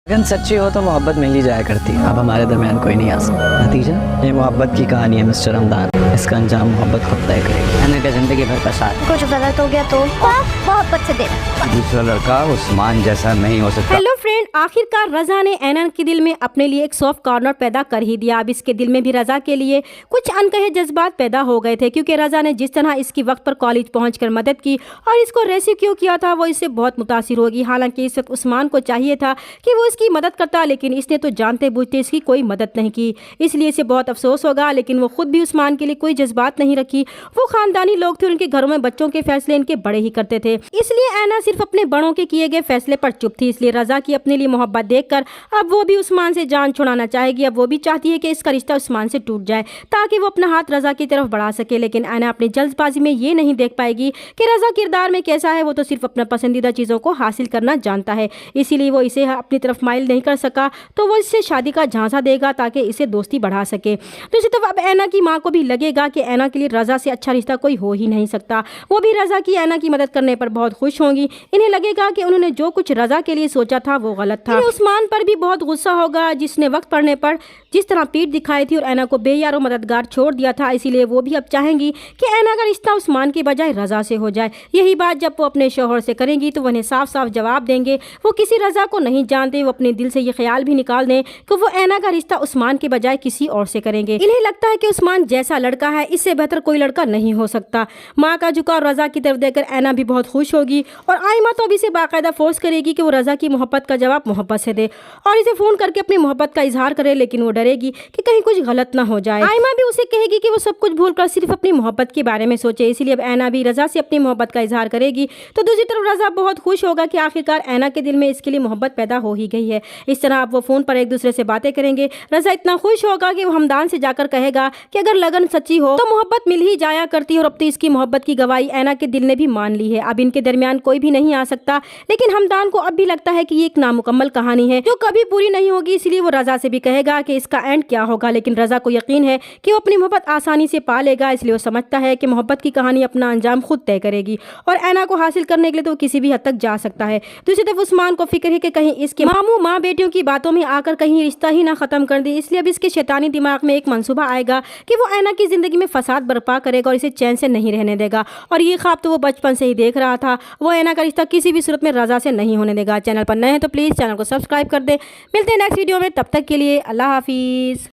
لیکن سچی ہو تو محبت مل ہی جایا کرتی ہے. اب ہمارے درمیان کوئی نہیں آ سکتا. نتیجہ یہ محبت کی کہانی ہے مسٹر رمضان. اس کا انجام محبت خود طے کرے گی. اینا کا زندگی بھر کا ساتھ. کچھ غلط ہو گیا تو محبت سے دے. دوسرا لڑکا عثمان جیسا نہیں ہو سکتا. ہیلو فرینڈ، آخر کار رضا نے اینا کے دل میں اپنے لیے ایک سافٹ کارنر پیدا کر ہی دیا. اب اس کے دل میں بھی رضا کے لیے کچھ انکہے جذبات پیدا ہو گئے تھے، کیونکہ رضا نے جس طرح اس کی وقت پر کالج پہنچ کر مدد کی اور اس کو ریسکیو کیا تھا، وہ اس سے بہت متاثر ہوگی. حالانکہ اس وقت عثمان کو چاہیے تھا کہ وہ اس کی مدد کرتا، لیکن اس نے تو جانتے بوجھتے اس کی کوئی مدد نہیں کی. اس لیے اسے بہت افسوس ہوگا، لیکن وہ خود بھی عثمان کے لیے کوئی جذبات نہیں رکھی. وہ خاندانی لوگ تھے، ان کے گھروں میں بچوں کے فیصلے ان کے بڑے ہی کرتے تھے. اس لیے اینا صرف اپنے بڑوں کے کیے گئے فیصلے پر چپ تھی. اس لیے رضا کی اپنے لیے محبت دیکھ کر اب وہ بھی عثمان سے جان چھڑانا چاہے گی. اب وہ بھی چاہتی ہے کہ اس کا رشتہ عثمان سے ٹوٹ جائے تاکہ وہ اپنا ہاتھ رضا کی طرف بڑھا سکے. لیکن اینا اپنی جلد بازی میں یہ نہیں دیکھ پائے گی کہ رضا کردار میں کیسا ہے. وہ تو صرف اپنا پسندیدہ چیزوں کو حاصل کرنا جانتا ہے، اسی لیے وہ اسے اپنی طرف مائل نہیں کر سکا. تو وہ اس سے شادی کا جھانسا دے گا تاکہ اسے دوستی بڑھا سکے. دوسری طرف اب اینا کی ماں کو بھی لگے گا کہ اینا کے لیے رضا سے اچھا رشتہ کوئی ہو ہی نہیں سکتا. وہ بھی رضا کی اینا کی مدد کرنے پر بہت خوش ہوں گی. انہیں لگے گا کہ انہوں نے جو کچھ رضا کے لیے سوچا تھا وہ غلط تھا. عثمان پر بھی بہت غصہ ہوگا، جس نے وقت پڑنے پر جس طرح پیٹ دکھائی تھی اور اینا کو بے یار و مددگار چھوڑ دیا تھا. اسی لیے وہ بھی اب چاہیں گی کہ اینا کا رشتہ عثمان کے بجائے رضا سے ہو جائے. یہی بات جب وہ اپنے شوہر سے کریں گی تو وہ انہیں صاف صاف جواب دیں گے وہ کسی رضا کو نہیں جانتے. وہ اپنے دل سے یہ خیال بھی نکال دیں کہ وہ اینا کا رشتہ عثمان کے بجائے کسی اور سے کریں گے. انہیں لگتا ہے کہ عثمان جیسا لڑکا ہے اس سے بہتر کوئی لڑکا نہیں ہو سکتا. ماں کا جھکاؤ رضا کی طرف دے کر اینا بھی بہت خوش ہوگی اور آئمہ تو ابھی سے باقاعدہ فورس کرے گی کہ وہ رضا کی محبت کا جواب محبت سے دے اور اسے فون کر کے اپنی محبت کا اظہار کرے. لیکن وہ ڈرے گی کہ کہیں کچھ غلط نہ ہو جائے. آئمہ بھی اسے کہے گی کہ وہ سب کچھ بھول کر صرف اپنی محبت کے بارے میں سوچے. اسی لیے اب اینا بھی رضا سے اپنی محبت کا اظہار کرے گی. تو دوسری طرف رضا بہت خوش ہوگا کہ آخرکار اینا کے دل میں اس کے لیے محبت پیدا ہو ہی گئی ہے. اس طرح اب وہ فون پر ایک دوسرے سے باتیں کریں گے. رضا اتنا خوش ہوگا کہ وہ ہمدان سے جا کر کہے گا کہ اگر لگن سچی ہو تو محبت مل ہی جایا کرتی ہے. اور اب تو اس کی محبت کی گواہی اینا کے دل نے بھی مان لی ہے. اب ان کے درمیان کوئی بھی نہیں آ سکتا. لیکن ہمدان کو اب بھی لگتا ہے کہ یہ ایک نامکمل کہانی ہے جو کبھی پوری نہیں ہوگی. اس لیے وہ رضا سے بھی کہے گا کہ اس کا اینڈ کیا ہوگا. لیکن رضا کو یقین ہے کہ وہ اپنی محبت آسانی سے پا لے گا. اس لیے وہ سمجھتا ہے کہ محبت کی کہانی اپنا انجام خود طے کرے گی اور اینا کو حاصل کرنے کے لیے تو وہ کسی بھی حد تک جا سکتا ہے. دوسری طرف عثمان کو فکر ہے کہ کہیں اس کے ماموں ماں بیٹیوں کی باتوں میں آ کر کہیں رشتہ ہی نہ ختم کر دے. اس لیے اب اس کے شیطانی دماغ میں ایک منصوبہ آئے گا کہ وہ اینا کی زندگی میں فساد برپا کرے گا اور اسے چین سے نہیں رہنے دے گا. اور یہ خواب تو وہ بچپن سے ہی دیکھ رہا تھا. وہ اینا کا رشتہ کسی بھی صورت میں رضا سے نہیں ہونے دے گا. چینل پر نئے ہیں تو پلیز چینل کو سبسکرائب کر دیں. ملتے ہیں نیکسٹ ویڈیو میں، تب تک کے لیے اللہ حافظ.